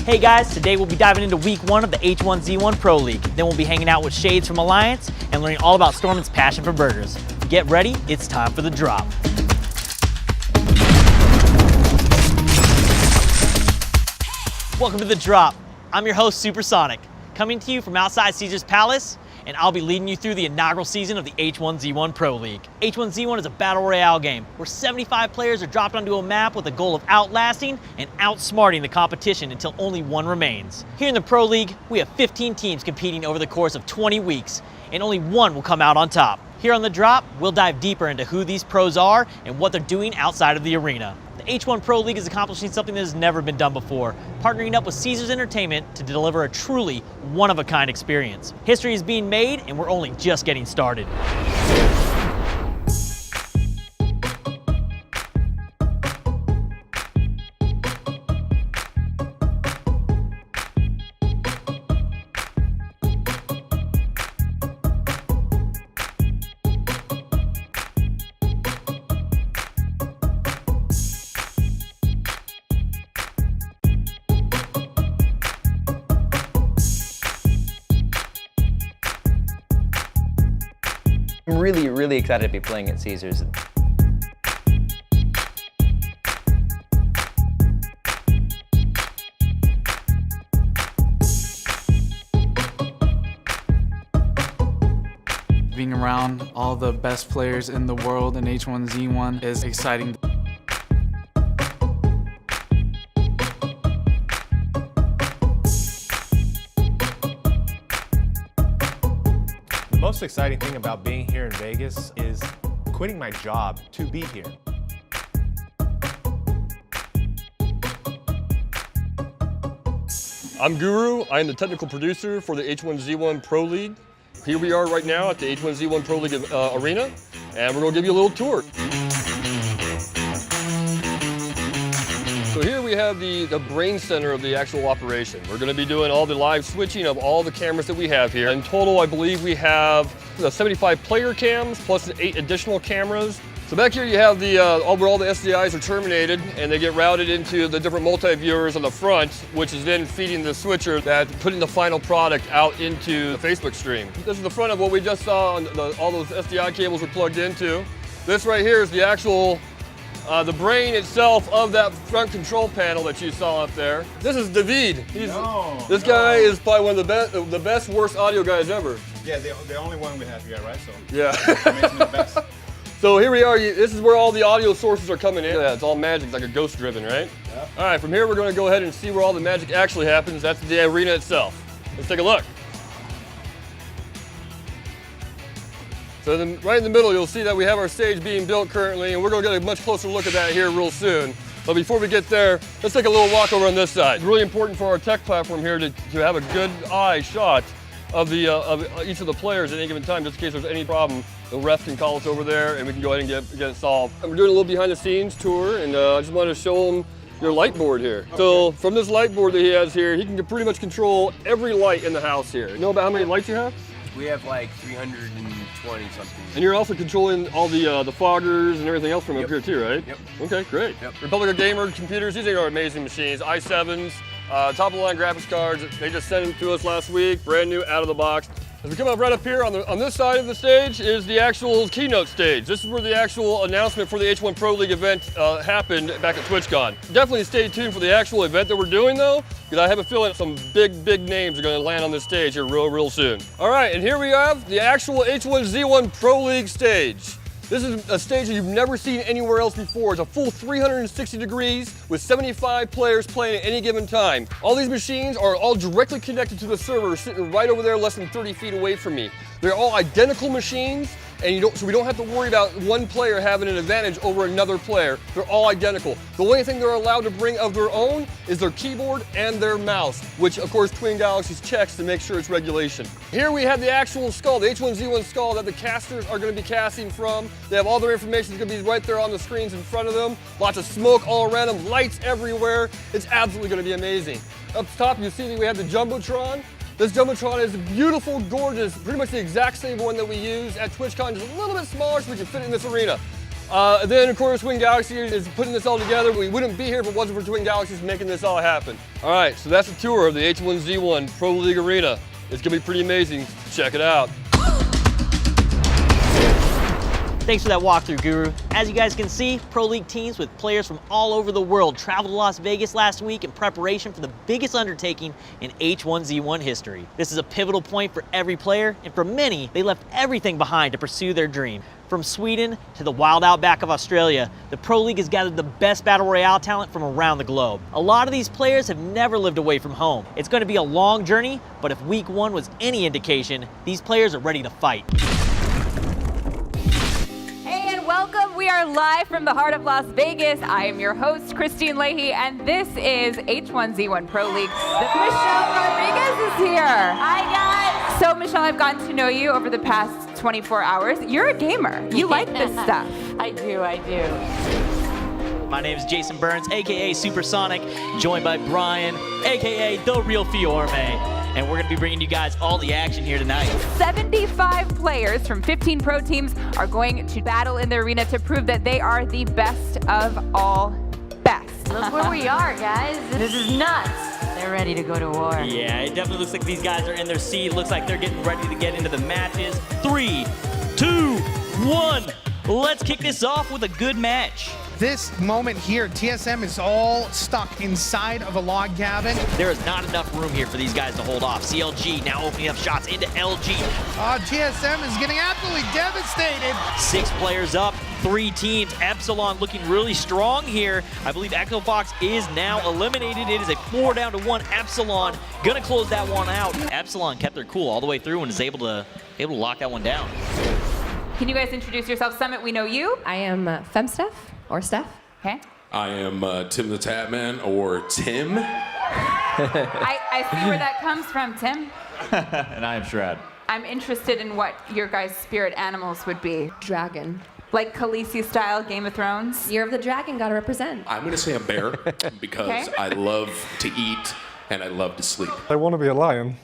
Hey guys, today we'll be diving into week 1 of the H1Z1 Pro League. Then we'll be hanging out with Shades from Alliance and learning all about Storman's passion for burgers. Get ready, it's time for the drop. Welcome to the drop. I'm your host, Supersonic, coming to you from outside Caesar's Palace, and I'll be leading you through the inaugural season of the H1Z1 Pro League. H1Z1 is a battle royale game where 75 players are dropped onto a map with the goal of outlasting and outsmarting the competition until only one remains. Here in the Pro League, we have 15 teams competing over the course of 20 weeks, and only one will come out on top. Here on the drop, we'll dive deeper into who these pros are and what they're doing outside of the arena. The H1 Pro League is accomplishing something that has never been done before, partnering up with Caesars Entertainment to deliver a truly one-of-a-kind experience. History is being made, and we're only just getting started. I'm really excited to be playing at Caesars. Being around all the best players in the world in H1Z1 is exciting. The most exciting thing about being here in Vegas is quitting my job to be here. I'm Guru. I'm the technical producer for the H1Z1 Pro League. Here we are right now at the H1Z1 Pro League arena, and we're going to give you a little tour. So here we have the brain center of the actual operation. We're going to be doing all the live switching of all the cameras that we have here. In total, I believe we have 75 player cams plus 8 additional cameras. So back here you have where all the SDIs are terminated, and they get routed into the different multi-viewers on the front, which is then feeding the switcher that's putting the final product out into the Facebook stream. This is the front of what we just saw, all those SDI cables were plugged into. This right here is the actual the brain itself of that front control panel that you saw up there. This is David. This guy is probably one of the best, worst audio guys ever. Yeah, the only one we have here, right? So yeah. That makes me the best. So here we are. This is where all the audio sources are coming in. Yeah, it's all magic. It's like a ghost driven, right? Yeah. All right, from here we're going to go ahead and see where all the magic actually happens. That's the arena itself. Let's take a look. So then right in the middle, you'll see that we have our stage being built currently, and we're going to get a much closer look at that here real soon. But before we get there, let's take a little walk over on this side. It's really important for our tech platform here to have a good eye shot of each of the players at any given time, just in case there's any problem. The ref can call us over there, and we can go ahead and get it solved. And we're doing a little behind-the-scenes tour, and I just wanted to show them your light board here. Okay. So from this light board that he has here, he can pretty much control every light in the house here. You know about how many lights you have? We have like 320 something. And you're also controlling all the foggers and everything else from up here too, right? Yep. Okay, great. Yep. Republic of Gamer computers, these are amazing machines. i7s, top-of-the-line graphics cards. They just sent them to us last week, brand new, out of the box. As we come up right up here on this side of the stage is the actual keynote stage. This is where the actual announcement for the H1 Pro League event happened back at TwitchCon. Definitely stay tuned for the actual event that we're doing though, because I have a feeling some big names are going to land on this stage here real soon. All right, and here we have the actual H1Z1 Pro League stage. This is a stage that you've never seen anywhere else before. It's a full 360 degrees with 75 players playing at any given time. All these machines are all directly connected to the server sitting right over there less than 30 feet away from me. They're all identical machines, and so we don't have to worry about one player having an advantage over another player. They're all identical. The only thing they're allowed to bring of their own is their keyboard and their mouse, which of course Twin Galaxies checks to make sure it's regulation. Here we have the actual skull, the H1Z1 skull that the casters are going to be casting from. They have all their information. It's going to be right there on the screens in front of them. Lots of smoke all around them, lights everywhere. It's absolutely going to be amazing. Up top you see that we have the Jumbotron. This Jumbotron is beautiful, gorgeous, pretty much the exact same one that we use at TwitchCon, just a little bit smaller so we can fit it in this arena. Then, of course, Twin Galaxies is putting this all together. We wouldn't be here if it wasn't for Twin Galaxies making this all happen. All right, so that's a tour of the H1Z1 Pro League Arena. It's gonna be pretty amazing. Check it out. Thanks for that walkthrough, Guru. As you guys can see, Pro League teams with players from all over the world traveled to Las Vegas last week in preparation for the biggest undertaking in H1Z1 history. This is a pivotal point for every player, and for many, they left everything behind to pursue their dream. From Sweden to the wild outback of Australia, the Pro League has gathered the best Battle Royale talent from around the globe. A lot of these players have never lived away from home. It's going to be a long journey, but if week one was any indication, these players are ready to fight. Welcome. We are live from the heart of Las Vegas. I am your host, Christine Leahy, and this is H1Z1 Pro League. Michelle Rodriguez is here. Hi, guys. So, Michelle, I've gotten to know you over the past 24 hours. You're a gamer. You like this stuff. I do. My name is Jason Burns, aka Supersonic, joined by Brian, aka The Real Fiorme. And we're gonna be bringing you guys all the action here tonight. 75 players from 15 pro teams are going to battle in the arena to prove that they are the best of all best. Look where we are, guys. This is nuts. They're ready to go to war. Yeah, it definitely looks like these guys are in their seat. Looks like they're getting ready to get into the matches. 3, 2, 1. Let's kick this off with a good match. This moment here, TSM is all stuck inside of a log cabin. There is not enough room here for these guys to hold off. CLG now opening up shots into LG. TSM is getting absolutely devastated. 6 players up, 3 teams. Epsilon looking really strong here. I believe Echo Fox is now eliminated. It is a 4-1 Epsilon. Gonna close that one out. Epsilon kept their cool all the way through and is able to lock that one down. Can you guys introduce yourself? Summit, we know you. I am FemSteph, or Steph. Okay. I am Tim the Tapman, or Tim. I see where that comes from, Tim. And I am Shrad. I'm interested in what your guys' spirit animals would be. Dragon. Like Khaleesi style, Game of Thrones? Year of the Dragon, gotta represent. I'm gonna say a bear because I love to eat and I love to sleep. I want to be a lion,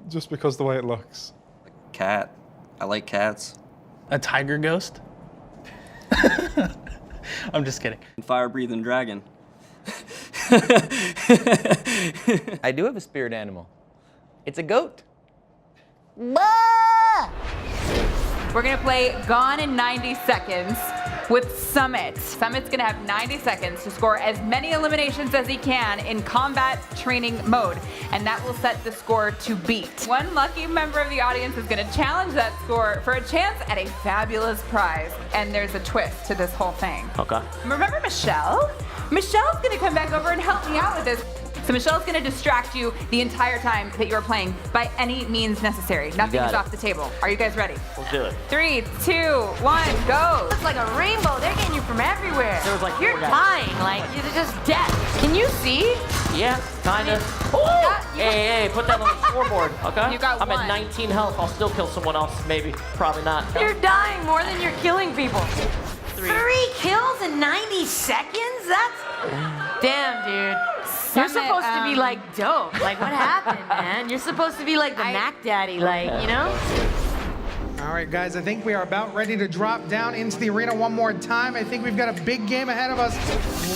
just because the way it looks. Cat. I like cats. A tiger ghost? I'm just kidding. Fire-breathing dragon. I do have a spirit animal. It's a goat. We're gonna play Gone in 90 Seconds with Summit. Summit's gonna have 90 seconds to score as many eliminations as he can in combat training mode, and that will set the score to beat. One lucky member of the audience is gonna challenge that score for a chance at a fabulous prize, and there's a twist to this whole thing. Okay. Remember Michelle? Michelle's gonna come back over and help me out with this. So Michelle's gonna distract you the entire time that you're playing by any means necessary. Nothing is off the table. Are you guys ready? Let's do it. 3, 2, 1, go. Looks like a rainbow. They're getting you from everywhere. There was like You're 4 guys. dying. Like, you're just dead. Can you see? Yeah, kinda. Hey, put that on the scoreboard, okay? You got I'm one. at 19 health. I'll still kill someone else, maybe. Probably not. You're dying more than you're killing people. 3. 3 kills in 90 seconds? That's... Damn, dude. You're supposed to be like dope. Like, what happened, man? You're supposed to be like the Mac Daddy, like, you know? All right, guys, I think we are about ready to drop down into the arena one more time. I think we've got a big game ahead of us.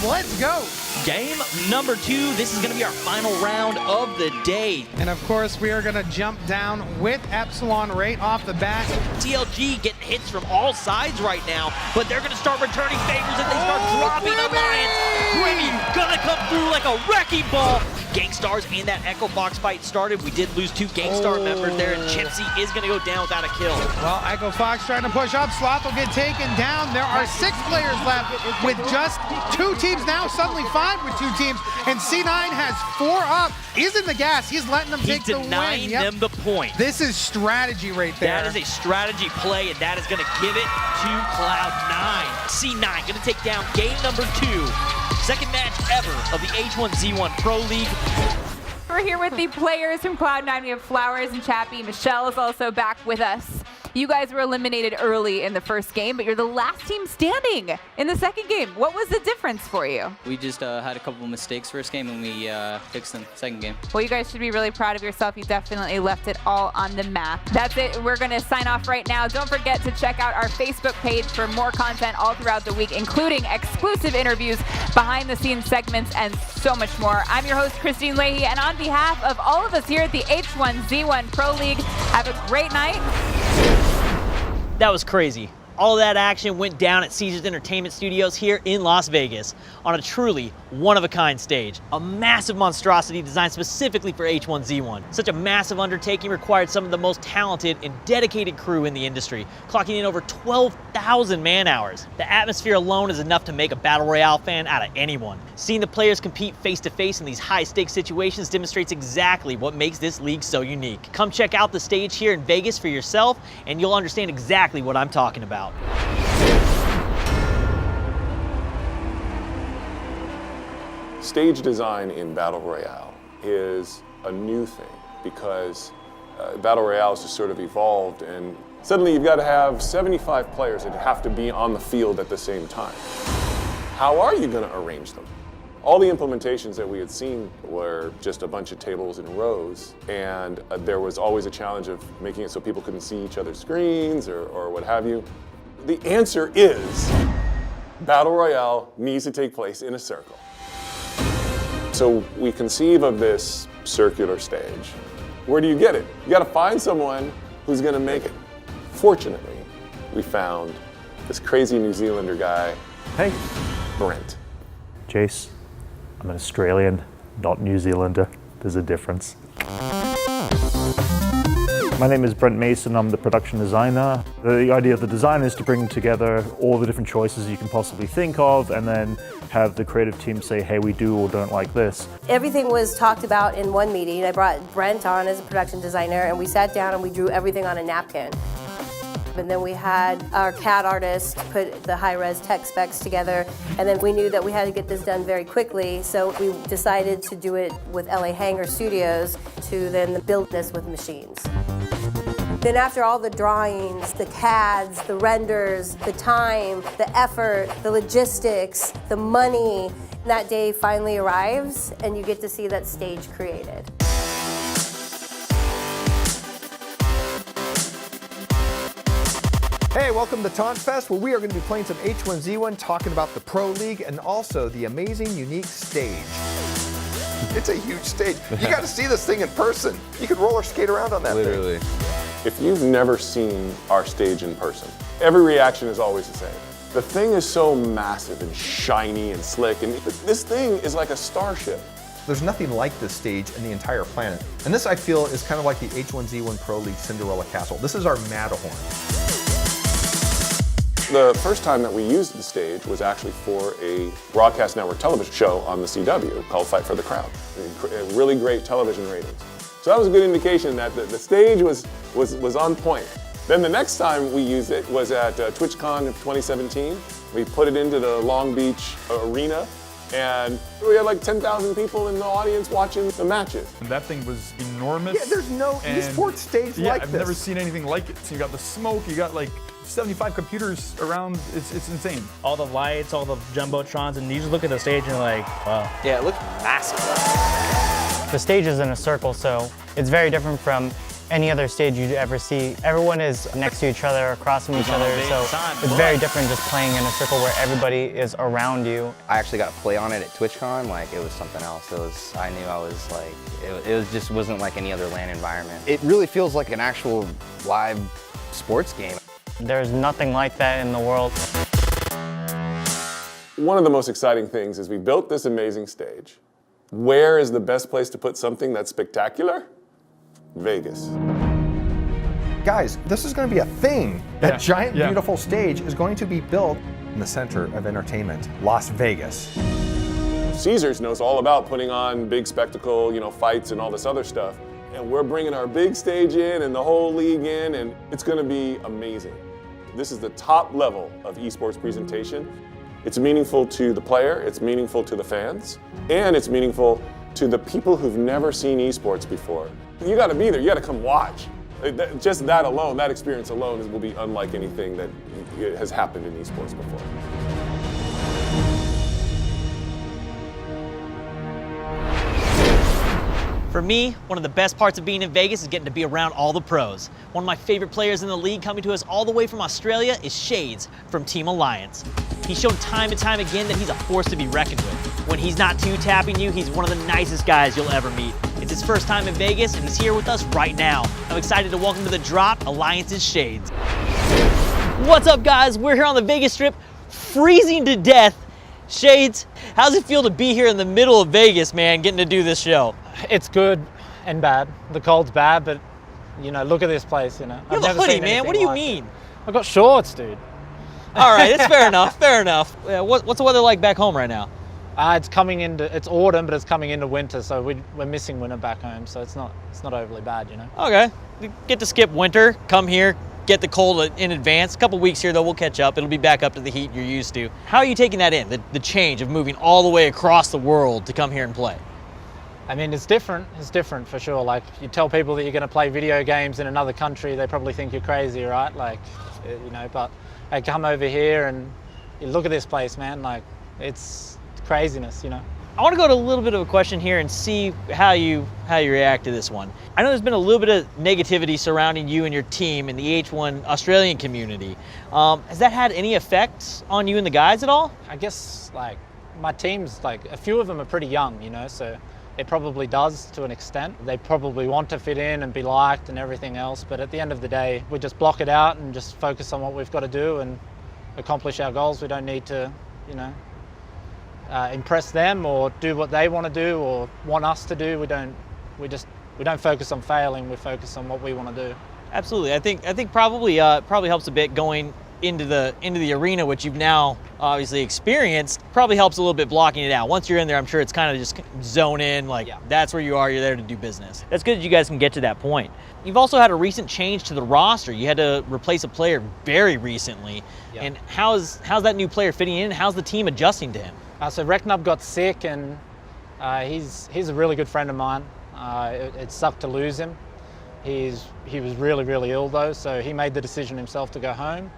Let's go. Game number 2. This is going to be our final round of the day. And of course, we are going to jump down with Epsilon right off the bat. TLG getting hits from all sides right now, but they're going to start returning favors and they start dropping Alliance. Grimmy gonna come through like a wrecking ball. Gangstars and that Echo Fox fight started. We did lose 2 Gangstar members there, and Chipsy is gonna go down without a kill. Well, Echo Fox trying to push up. Sloth will get taken down. There are 6 players left with just 2 teams now, suddenly 5 with 2 teams, and C9 has 4 up. He's in the gas. He's letting them take the win. He's denying them the point. This is strategy right there. That is a strategy play, and that is gonna give it to Cloud9. C9 gonna take down game number 2. Second match ever of the H1Z1 Pro League. We're here with the players from Cloud9. We have Flowers and Chappie. Michelle is also back with us. You guys were eliminated early in the first game, but you're the last team standing in the second game. What was the difference for you? We just had a couple of mistakes first game, and we fixed them second game. Well, you guys should be really proud of yourself. You definitely left it all on the map. That's it. We're going to sign off right now. Don't forget to check out our Facebook page for more content all throughout the week, including exclusive interviews, behind-the-scenes segments, and so much more. I'm your host, Christine Leahy, and on behalf of all of us here at the H1Z1 Pro League, have a great night. That was crazy. All of that action went down at Caesars Entertainment Studios here in Las Vegas on a truly one-of-a-kind stage. A massive monstrosity designed specifically for H1Z1. Such a massive undertaking required some of the most talented and dedicated crew in the industry, clocking in over 12,000 man-hours. The atmosphere alone is enough to make a Battle Royale fan out of anyone. Seeing the players compete face-to-face in these high-stakes situations demonstrates exactly what makes this league so unique. Come check out the stage here in Vegas for yourself, and you'll understand exactly what I'm talking about. Stage design in Battle Royale is a new thing because Battle Royale has just sort of evolved, and suddenly you've got to have 75 players that have to be on the field at the same time. How are you going to arrange them? All the implementations that we had seen were just a bunch of tables in rows, and there was always a challenge of making it so people couldn't see each other's screens or what have you. The answer is Battle Royale needs to take place in a circle. So we conceive of this circular stage. Where do you get it? You got to find someone who's going to make it. Fortunately, we found this crazy New Zealander guy. Hey, Brent. Jace, I'm an Australian, not New Zealander. There's a difference. My name is Brent Mason, I'm the production designer. The idea of the design is to bring together all the different choices you can possibly think of and then have the creative team say, hey, we do or don't like this. Everything was talked about in one meeting. I brought Brent on as a production designer and we sat down and we drew everything on a napkin. And then we had our CAD artist put the high-res tech specs together, and then we knew that we had to get this done very quickly, so we decided to do it with LA Hangar Studios to then build this with machines. Then after all the drawings, the CADs, the renders, the time, the effort, the logistics, the money, that day finally arrives and you get to see that stage created. Hey, welcome to Taunt Fest, where we are going to be playing some H1Z1, talking about the Pro League and also the amazing, unique stage. It's a huge stage. You got to see this thing in person. You could roller skate around on that Literally. If you've never seen our stage in person, every reaction is always the same. The thing is so massive and shiny and slick, and this thing is like a starship. There's nothing like this stage in the entire planet. And this, I feel, is kind of like the H1Z1 Pro League Cinderella Castle. This is our Matterhorn. The first time that we used the stage was actually for a broadcast network television show on the CW called Fight for the Crown. Really great television ratings. So that was a good indication that the stage was on point. Then the next time we used it was at TwitchCon of 2017. We put it into the Long Beach arena, and we had like 10,000 people in the audience watching the matches. And that thing was enormous. Yeah, there's no esports stage like this. I've never seen anything like it. So you got the smoke, you got like 75 computers around, it's insane. All the lights, all the jumbotrons, and you just look at the stage and you're like, wow. Yeah, it looks massive. The stage is in a circle, so it's very different from any other stage you'd ever see. Everyone is next to each other, across from each other, so it's very different just playing in a circle where everybody is around you. I actually got to play on it at TwitchCon, like it was something else. I knew I was like, it just wasn't like any other LAN environment. It really feels like an actual live sports game. There's nothing like that in the world. One of the most exciting things is we built this amazing stage. Where is the best place to put something that's spectacular? Vegas. Guys, this is going to be a thing. That giant, beautiful stage is going to be built in the center of entertainment, Las Vegas. Caesars knows all about putting on big spectacle, fights and all this other stuff. And we're bringing our big stage in and the whole league in, and it's going to be amazing. This is the top level of esports presentation. It's meaningful to the player, it's meaningful to the fans, and it's meaningful to the people who've never seen esports before. You got to be there, you got to come watch. Just that alone, that experience alone will be unlike anything that has happened in esports before. For me, one of the best parts of being in Vegas is getting to be around all the pros. One of my favorite players in the league coming to us all the way from Australia is Shades from Team Alliance. He's shown time and time again that he's a force to be reckoned with. When he's not two-tapping you, he's one of the nicest guys you'll ever meet. It's his first time in Vegas, and he's here with us right now. I'm excited to welcome to the drop, Alliance's Shades. What's up, guys? We're here on the Vegas Strip, freezing to death. Shades, how's it feel to be here in the middle of Vegas, man, getting to do this show? It's good and bad. The cold's bad, but you know, look at this place. You know, You have a hoodie, man. What do you mean? I've got shorts, dude. All right, that's fair enough. Fair enough. What's the weather like back home right now? It's autumn, but it's coming into winter, so we're missing winter back home. So it's not overly bad, you know. Okay, we get to skip winter, come here, get the cold in advance. A couple weeks here though, we'll catch up. It'll be back up to the heat you're used to. How are you taking that in? The change of moving all the way across the world to come here and play. I mean, it's different. It's different for sure. Like, you tell people that you're going to play video games in another country, they probably think you're crazy, right? Like, you know, but I come over here and you look at this place, man. Like, it's craziness, you know. I want to go to a little bit of a question here and see how you react to this one. I know there's been a little bit of negativity surrounding you and your team in the H1 Australian community. Has that had any effect on you and the guys at all? I guess, like, my team's, like, a few of them are pretty young, you know, so it probably does to an extent. They probably want to fit in and be liked and everything else, but at the end of the day, we just block it out and just focus on what we've got to do and accomplish our goals. We don't need to, you know, impress them or do what they want to do or want us to do. We don't focus on failing. We focus on what we want to do. Absolutely. I think probably helps a bit going into the arena, which you've now obviously experienced. Probably helps a little bit blocking it out. Once you're in there, I'm sure it's kind of just zone in, like that's where you are. You're there to do business. That's good that you guys can get to that point. You've also had a recent change to the roster. You had to replace a player very recently. And how's that new player fitting in? How's the team adjusting to him? So Reknub got sick, and he's a really good friend of mine. It sucked to lose him. He was really, really ill though, so he made the decision himself to go home.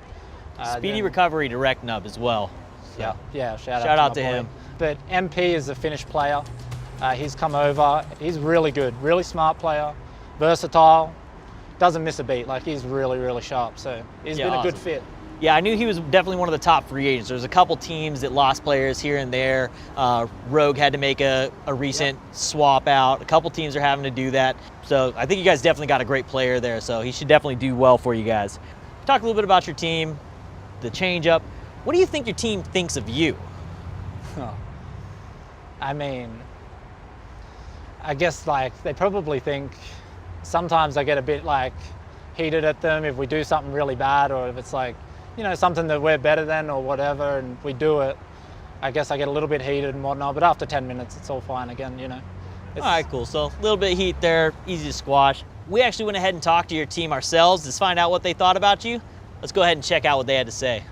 Speedy recovery to Reknub as well. So. Yeah. Shout out to him. But MP is a Finnish player. He's come over. He's really good, really smart player, versatile, doesn't miss a beat. Like, he's really, really sharp. So he's been a good fit. Yeah, I knew he was definitely one of the top free agents. There's a couple teams that lost players here and there. Rogue had to make a recent swap out. A couple teams are having to do that. So I think you guys definitely got a great player there. So he should definitely do well for you guys. Talk a little bit about your team, the change-up. What do you think your team thinks of you? I mean, I guess, like, they probably think sometimes I get a bit, like, heated at them if we do something really bad, or if it's like, you know, something that we're better than or whatever, and we do it. I guess I get a little bit heated and whatnot, but after 10 minutes, it's all fine again, you know. All right, cool. So a little bit of heat there, easy to squash. We actually went ahead and talked to your team ourselves to find out what they thought about you. Let's go ahead and check out what they had to say.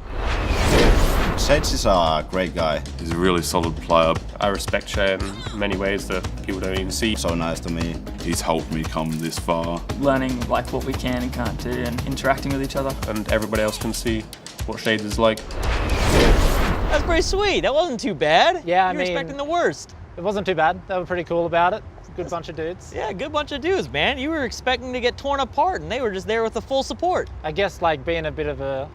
Shades is a great guy. He's a really solid player. I respect Shay in many ways that people don't even see. So nice to me. He's helped me come this far. Learning like what we can and can't do and interacting with each other. And everybody else can see what Shades is like. That's pretty sweet. That wasn't too bad. Yeah, you were expecting the worst. It wasn't too bad. They were pretty cool about it. Good bunch of dudes. Yeah, good bunch of dudes, man. You were expecting to get torn apart, and they were just there with the full support. I guess, like, being a bit of a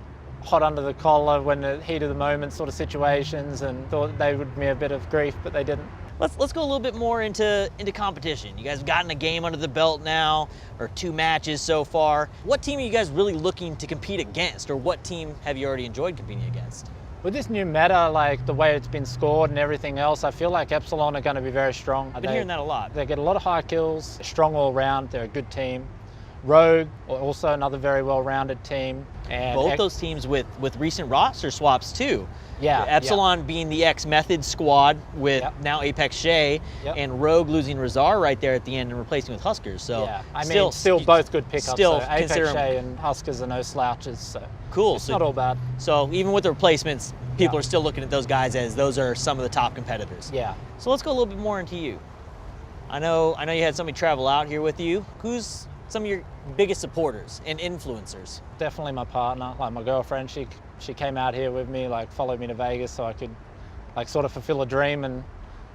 hot under the collar when the heat of the moment sort of situations, and thought they would give me a bit of grief, but they didn't. Let's go a little bit more into competition. You guys have gotten a game under the belt now, or 2 matches so far. What team are you guys really looking to compete against, or what team have you already enjoyed competing against? With this new meta, like the way it's been scored and everything else, I feel like Epsilon are going to be very strong. I've been hearing that a lot. They get a lot of high kills, they're strong all around, they're a good team. Rogue, also another very well-rounded team. And both those teams with recent roster swaps too. Yeah. Epsilon being the X-Method squad with now Apex Shay, and Rogue losing Razar right there at the end and replacing with Huskers. So yeah, I mean, still both good pickups. Still so Apex Shay and Huskers are no slouches. So cool. It's not all bad. So even with the replacements, people are still looking at those guys as those are some of the top competitors. Yeah. So let's go a little bit more into you. I know you had somebody travel out here with you. Who's some of your biggest supporters and influencers? Definitely my partner, like my girlfriend. She came out here with me, like followed me to Vegas so I could like sort of fulfill a dream and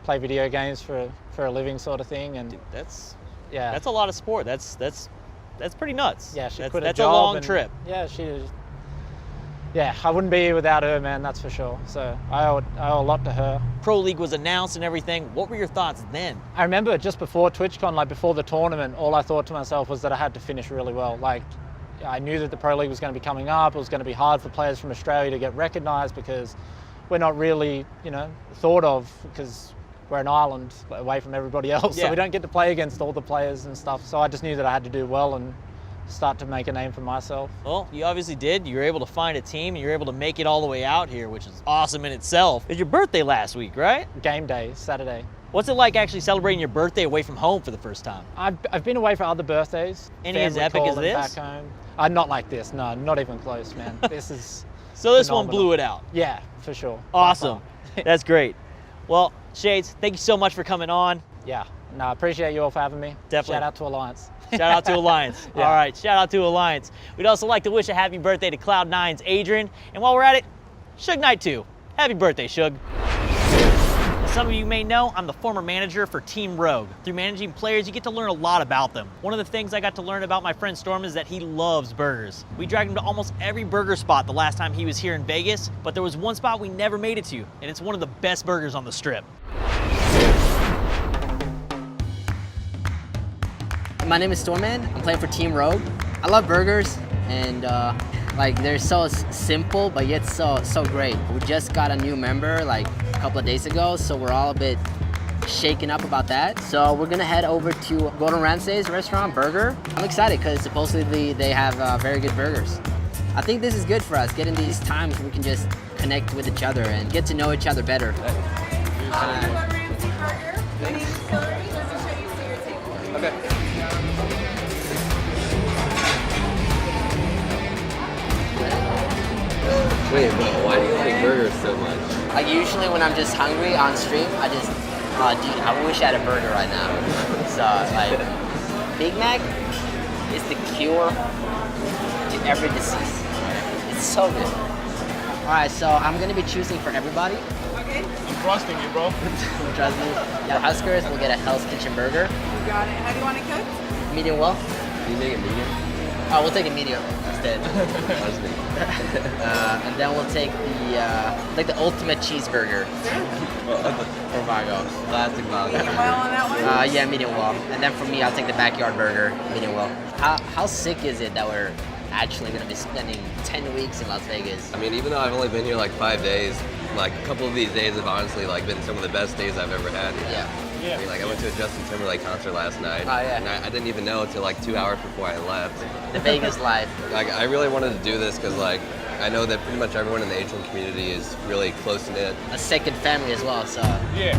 play video games for a living sort of thing. And Dude, that's yeah, a lot of support. That's pretty nuts. yeah, she that's, quit that's a a job. long and, trip. Yeah, yeah, I wouldn't be here without her, man, that's for sure. So I owe a lot to her. Pro League was announced and everything. What were your thoughts then? I remember just before TwitchCon, like before the tournament, all I thought to myself was that I had to finish really well. Like, I knew that the Pro League was going to be coming up. It was going to be hard for players from Australia to get recognized because we're not really, thought of because we're an island away from everybody else. Yeah. So we don't get to play against all the players and stuff. So I just knew that I had to do well and start to make a name for myself. Well, you obviously did. You were able to find a team and you were able to make it all the way out here, which is awesome in itself. It was your birthday last week, right? Game day, Saturday. What's it like actually celebrating your birthday away from home for the first time? I've been away for other birthdays. Any as epic as this? Back home. Not like this, no, not even close, man. This is So this phenomenal. one blew it out. Yeah, for sure. Awesome. That's great. Well, Shades, thank you so much for coming on. Yeah, no, I appreciate you all for having me. Definitely. Shout out to Alliance. Shout out to Alliance. Yeah. All right, shout out to Alliance. We'd also like to wish a happy birthday to Cloud9's Adrian. And while we're at it, Suge Knight 2. Happy birthday, Suge. As some of you may know, I'm the former manager for Team Rogue. Through managing players, you get to learn a lot about them. One of the things I got to learn about my friend Storm is that he loves burgers. We dragged him to almost every burger spot the last time he was here in Vegas, but there was one spot we never made it to, and it's one of the best burgers on the Strip. My name is Storman. I'm playing for Team Rogue. I love burgers, and they're so simple, but yet so great. We just got a new member like a couple of days ago, so we're all a bit shaken up about that. So we're gonna head over to Gordon Ramsay's restaurant, Burger. I'm excited because supposedly they have very good burgers. I think this is good for us, getting these times where we can just connect with each other and get to know each other better. Okay. Wait, but why do you like burgers so much? Like usually when I'm just hungry on stream, I just, dude, I wish I had a burger right now. So like, Big Mac is the cure to every disease. It's so good. All right, so I'm gonna be choosing for everybody. Okay. I'm trusting you, bro. Trust me. Yeah, Huskers will get a Hell's Kitchen burger. You got it. How do you want it cooked? Medium well. Can you make it medium? Oh, we'll take a medium instead. And then we'll take the ultimate cheeseburger. For Margot. Classic Margot. Medium well on that one? Yeah, medium well. And then for me, I'll take the backyard burger, medium well. How sick is it that we're actually going to be spending 10 weeks in Las Vegas? I mean, even though I've only been here like 5 days, like a couple of these days have honestly like been some of the best days I've ever had. Yeah. I mean, like I went to a Justin Timberlake concert last night. Oh, yeah. And I didn't even know until like 2 hours before I left. The Vegas life. Like I really wanted to do this because like I know that pretty much everyone in the H1 community is really close knit. A second family as well, so. Yeah.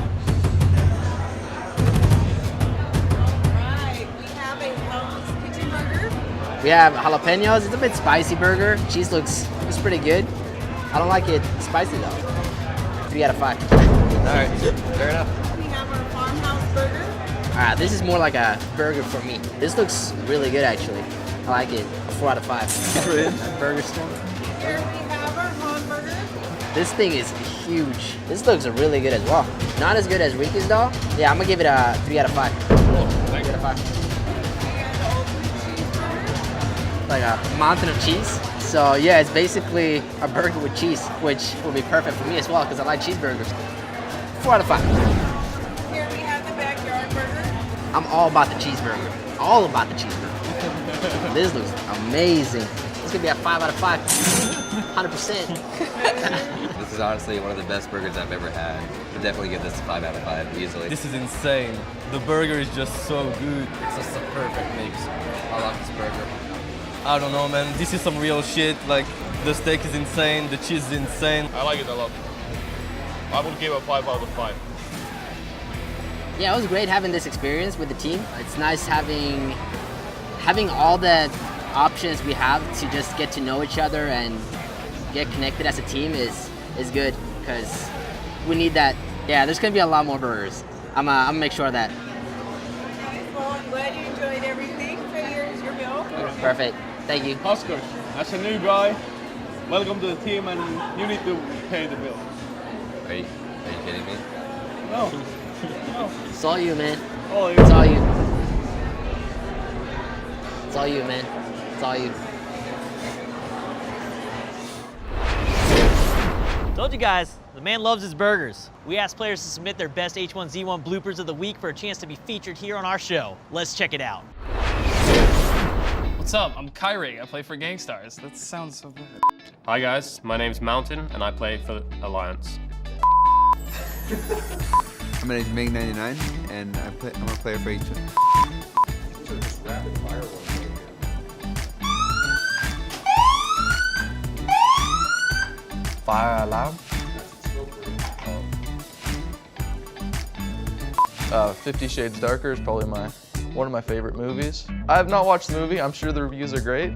Alright, we have a Hell's Kitchen burger. We have jalapenos. It's a bit spicy burger. Cheese looks pretty good. I don't like it spicy though. 3 out of 5. All right, fair enough. We have our farmhouse burger. Alright, this is more like a burger for me. This looks really good actually. I like it. 4 out of 5. Burger store. Here we have our hamburger. This thing is huge. This looks really good as well. Not as good as Ricky's though. Yeah, I'm gonna give it a 3 out of 5. 3 out of 5. Like a mountain of cheese. So yeah, it's basically a burger with cheese, which will be perfect for me as well because I like cheeseburgers. 4 out of 5. Here we have the backyard burger. I'm all about the cheeseburger. All about the cheeseburger. This looks amazing. It's gonna be a 5 out of 5. 100%. This is honestly one of the best burgers I've ever had. I'd definitely give this a 5 out of 5 easily. This is insane. The burger is just so good. It's just a perfect mix. I love this burger. I don't know, man. This is some real shit. Like, the steak is insane, the cheese is insane. I like it a lot. I would give it a 5 out of 5. Yeah, it was great having this experience with the team. It's nice having all the options we have to just get to know each other and get connected as a team is good because we need that. Yeah, there's gonna be a lot more burgers. I'm gonna make sure of that. Well, I'm glad you enjoyed everything. So here's your Perfect. Thank you. Oscar, as a new guy, welcome to the team and you need to pay the bill. Are you kidding me? No. It's all you, man. All you. It's all you. It's all you, man. It's all you. Told you guys, the man loves his burgers. We asked players to submit their best H1Z1 bloopers of the week for a chance to be featured here on our show. Let's check it out. What's up? I'm Kyrie. I play for Gangstars. That sounds so bad. Hi guys, my name's Mountain and I play for Alliance. My name's Mig99 and I'm a player for H1. Fire alarm. 50 Shades Darker is probably one of my favorite movies. I have not watched the movie. I'm sure the reviews are great.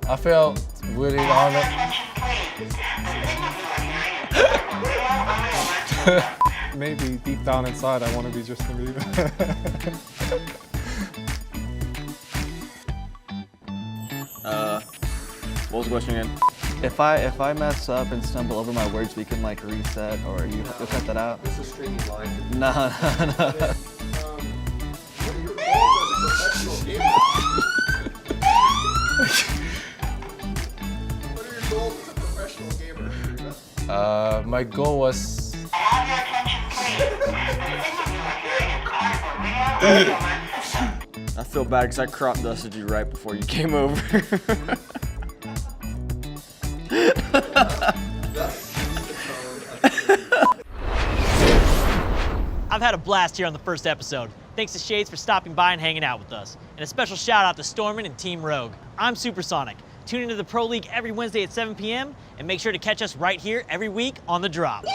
I felt really honored. Maybe deep down inside, I want to be Justin Bieber. What was the question again? If I mess up and stumble over my words, we can like reset, or you have to cut that out. This is streaming live. No. What are your goals as a professional gamer? What are your goals as a professional gamer? My goal was. I feel bad because I crop dusted you right before you came over. I've had a blast here on the first episode. Thanks to Shades for stopping by and hanging out with us. And a special shout out to Stormin and Team Rogue. I'm Supersonic. Tune into the Pro League every Wednesday at 7 p.m. and make sure to catch us right here every week on The Drop.